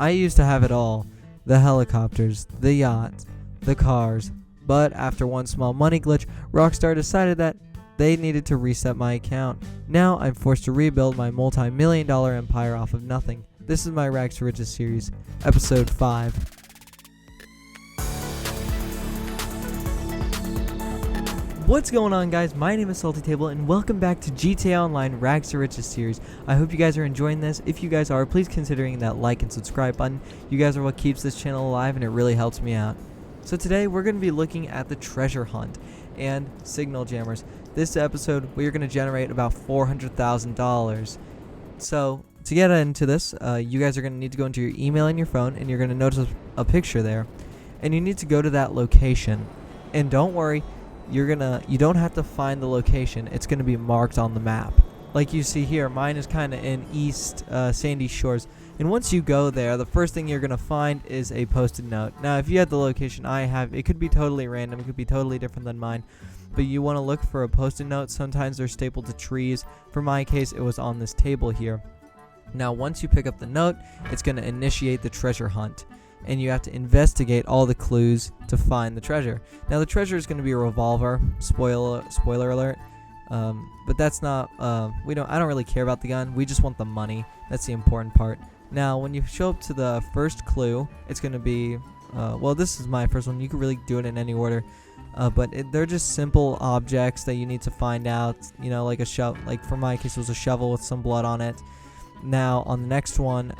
I used to have it all. The helicopters, the yachts, the cars. But after one small money glitch, Rockstar decided that they needed to reset my account. Now I'm forced to rebuild my multi-million-dollar empire off of nothing. This is my Rags to Riches series, episode 5. What's going on, guys? My name is Salty Table and welcome back to GTA Online Rags to Riches series. I hope you guys are enjoying this. If you guys are, please consider hitting that like and subscribe button. You guys are what keeps this channel alive and it really helps me out. So today we're going to be looking at the treasure hunt and signal jammers. This episode we're going to generate about $400,000. So to get into this, you guys are going to need to go into your email and your phone, and you're going to notice a picture there, and you need to go to that location. And don't worry, you don't have to find the location. It's going to be marked on the map. Like you see here, mine is kind of in East Sandy Shores. And once you go there, the first thing you're going to find is a post-it note. Now, if you had the location I have, it could be totally random. It could be totally different than mine. But you want to look for a post-it note. Sometimes they're stapled to trees. For my case, it was on this table here. Now, once you pick up the note, it's going to initiate the treasure hunt. And you have to investigate all the clues to find the treasure. Now, the treasure is going to be a revolver. Spoiler alert. But that's not. I don't really care about the gun. We just want the money. That's the important part. Now, when you show up to the first clue, it's going to be. Well, this is my first one. You can really do it in any order. But they're just simple objects that you need to find out. You know, like a shovel. Like for my case, it was a shovel with some blood on it. Now, on the next one,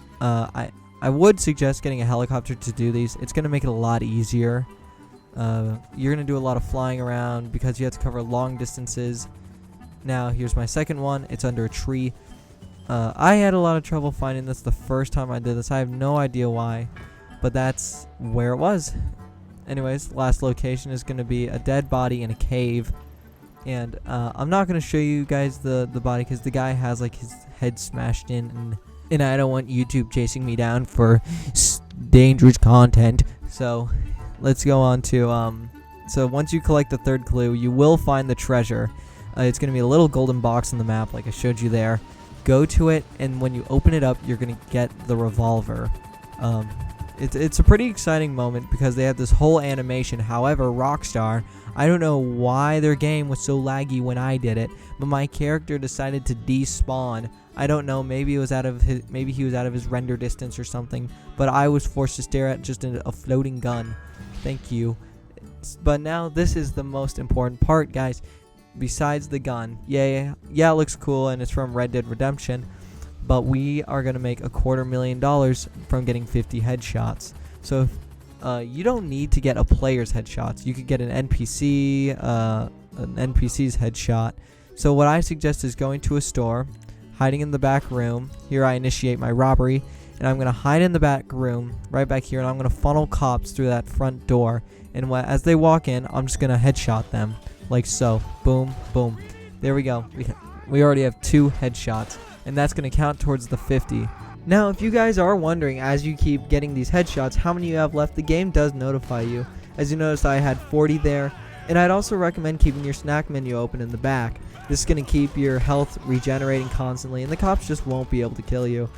I would suggest getting a helicopter to do these. It's going to make it a lot easier. You're going to do a lot of flying around because you have to cover long distances. Now, here's my second one. It's under a tree. I had a lot of trouble finding this the first time I did this. I have no idea why, but that's where it was. Anyways, last location is going to be a dead body in a cave. And I'm not going to show you guys the body because the guy has like his head smashed in, and I don't want YouTube chasing me down for dangerous content. So let's go on to so once you collect the third clue, you will find the treasure. It's going to be a little golden box on the map like I showed you there. Go to it, and when you open it up, you're going to get the revolver. It's a pretty exciting moment because they have this whole animation. However, Rockstar, I don't know why their game was so laggy when I did it, but my character decided to despawn. I don't know, maybe he was out of his render distance or something, but I was forced to stare at just a floating gun. Thank you. But now this is the most important part, guys. Besides the gun, yeah, it looks cool and it's from Red Dead Redemption, but we are gonna make $250,000 from getting 50 headshots. So you don't need to get a player's headshots. You could get an NPC's headshot. So what I suggest is going to a store, hiding in the back room. Here I initiate my robbery, and I'm going to hide in the back room right back here, and I'm going to funnel cops through that front door. And as they walk in, I'm just going to headshot them like so. Boom, boom. There we go. We already have 2 headshots, and that's going to count towards the 50. Now, if you guys are wondering, as you keep getting these headshots, how many you have left, the game does notify you. As you notice, I had 40 there, and I'd also recommend keeping your snack menu open in the back. This is going to keep your health regenerating constantly, and the cops just won't be able to kill you.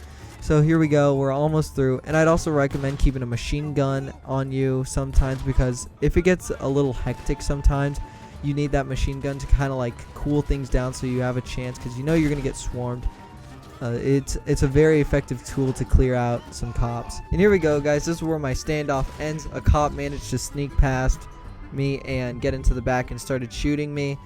So here we go, we're almost through, and I'd also recommend keeping a machine gun on you sometimes, because if it gets a little hectic sometimes, you need that machine gun to kind of like cool things down so you have a chance, because you know you're going to get swarmed. It's a very effective tool to clear out some cops. And here we go, guys, this is where my standoff ends. A cop managed to sneak past me and get into the back and started shooting me.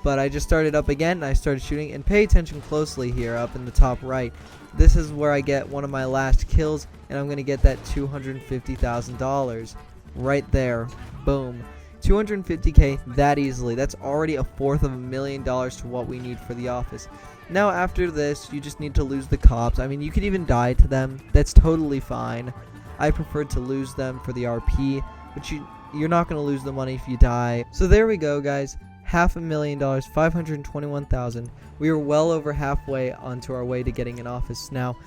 But I just started up again and I started shooting, and pay attention closely here up in the top right. This is where I get one of my last kills, and I'm going to get that $250,000 right there. Boom. 250K that easily. That's already $250,000 to what we need for the office. Now after this, you just need to lose the cops. I mean, you could even die to them. That's totally fine. I preferred to lose them for the RP, but you're not going to lose the money if you die. So there we go, guys. $500,000, $521,000. We are well over halfway onto our way to getting an office. Now,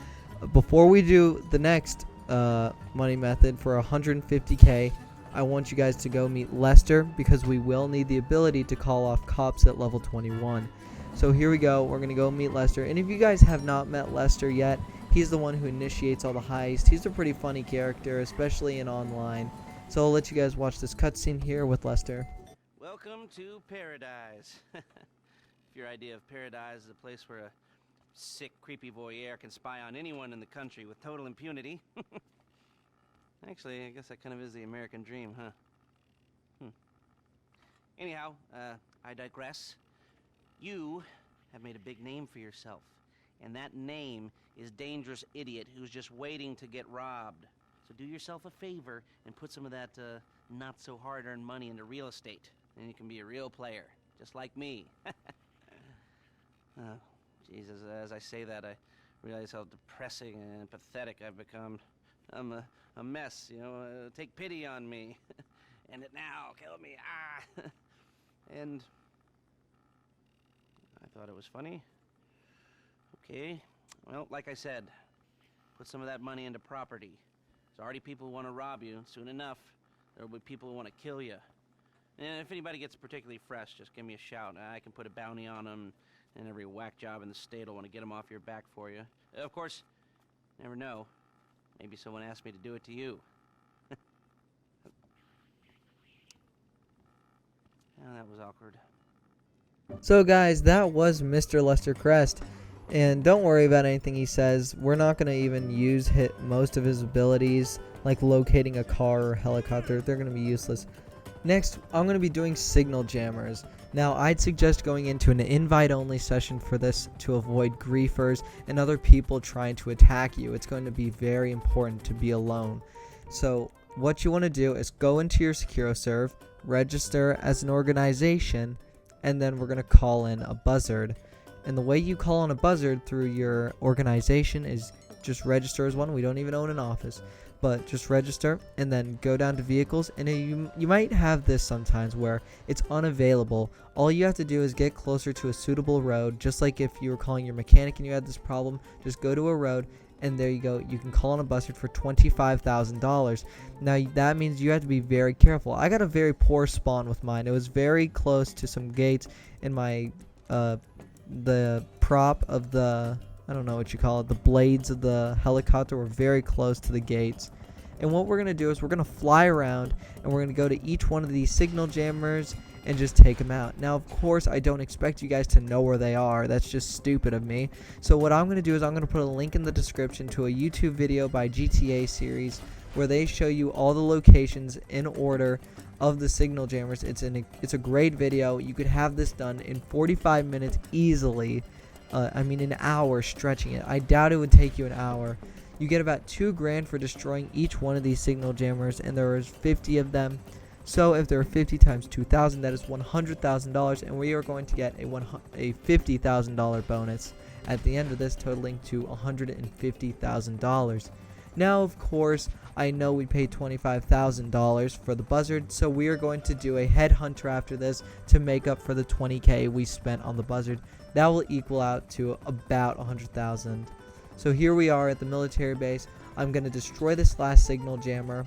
before we do the next money method for 150K, I want you guys to go meet Lester, because we will need the ability to call off cops at level 21. So here we go. We're going to go meet Lester. And if you guys have not met Lester yet, He's the one who initiates all the heists. He's a pretty funny character, especially in online. So I'll let you guys watch this cutscene here with Lester. Welcome to paradise. If your idea of paradise is a place where a sick, creepy voyeur can spy on anyone in the country with total impunity. Actually, I guess that kind of is the American dream, huh? Anyhow, I digress. You have made a big name for yourself, and that name is Dangerous Idiot who's just waiting to get robbed. So do yourself a favor and put some of that not-so-hard-earned money into real estate, and you can be a real player, just like me. Jesus, as I say that, I realize how depressing and pathetic I've become. I'm a mess, you know. Take pity on me. End it now, kill me, ah! And I thought it was funny. Okay, well, like I said, put some of that money into property. There's already people who want to rob you. Soon enough, there will be people who want to kill you. And if anybody gets particularly fresh, just give me a shout. I can put a bounty on them, and every whack job in the state will want to get them off your back for you. Of course, never know. Maybe someone asked me to do it to you. Oh, that was awkward. So guys, that was Mr. Lester Crest. And don't worry about anything he says. We're not going to even use most of his abilities, like locating a car or helicopter. They're going to be useless. Next, I'm going to be doing signal jammers. Now, I'd suggest going into an invite-only session for this to avoid griefers and other people trying to attack you. It's going to be very important to be alone. So, what you want to do is go into your SecuroServe, register as an organization, and then we're going to call in a buzzard. And the way you call in a buzzard through your organization is just register as one. We don't even own an office, but just register and then go down to vehicles. And you might have this sometimes where it's unavailable. All you have to do is get closer to a suitable road, just like if you were calling your mechanic and you had this problem. Just go to a road, and there you go. You can call on a buzzard for $25,000. Now that means you have to be very careful. I got a very poor spawn with mine. It was very close to some gates, and my the prop of the, I don't know what you call it, the blades of the helicopter were very close to the gates. And what we're going to do is we're going to fly around, and we're going to go to each one of these signal jammers and just take them out. Now, of course, I don't expect you guys to know where they are. That's just stupid of me. So what I'm going to do is I'm going to put a link in the description to a YouTube video by GTA series where they show you all the locations in order of the signal jammers. It's a great video. You could have this done in 45 minutes easily. I mean, an hour stretching it. I doubt it would take you an hour. You get about $2 grand for destroying each one of these signal jammers, and there is 50 of them. So if there are 50 times 2,000, that is $100,000, and we are going to get a $50,000 bonus at the end of this, totaling to $150,000. Now, of course, I know we paid $25,000 for the buzzard, so we are going to do a headhunter after this to make up for the $20K we spent on the buzzard. That will equal out to about $100,000. So here we are at the military base. I'm going to destroy this last signal jammer.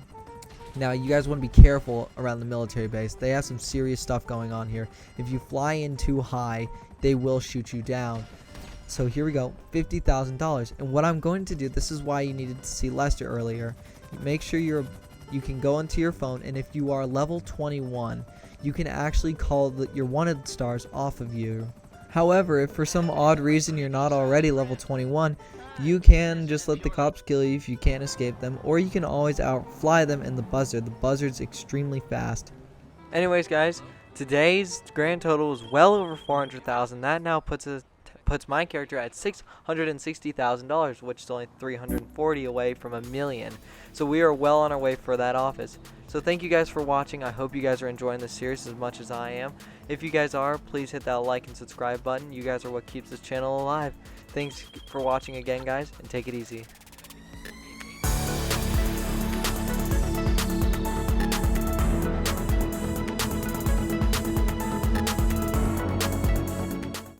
Now, you guys want to be careful around the military base. They have some serious stuff going on here. If you fly in too high, they will shoot you down. So here we go, $50,000. And what I'm going to do, this is why you needed to see Lester earlier. Make sure you can go into your phone, and if you are level 21, you can actually call your wanted stars off of you. However, if for some odd reason you're not already level 21, you can just let the cops kill you if you can't escape them, or you can always outfly them in the buzzard. The buzzard's extremely fast. Anyways, guys, today's grand total is well over $400,000. That now puts my character at $660,000, which is only $340 away from $1 million. So we are well on our way for that office. So thank you guys for watching. I hope you guys are enjoying this series as much as I am. If you guys are, please hit that like and subscribe button. You guys are what keeps this channel alive. Thanks for watching again, guys, and take it easy.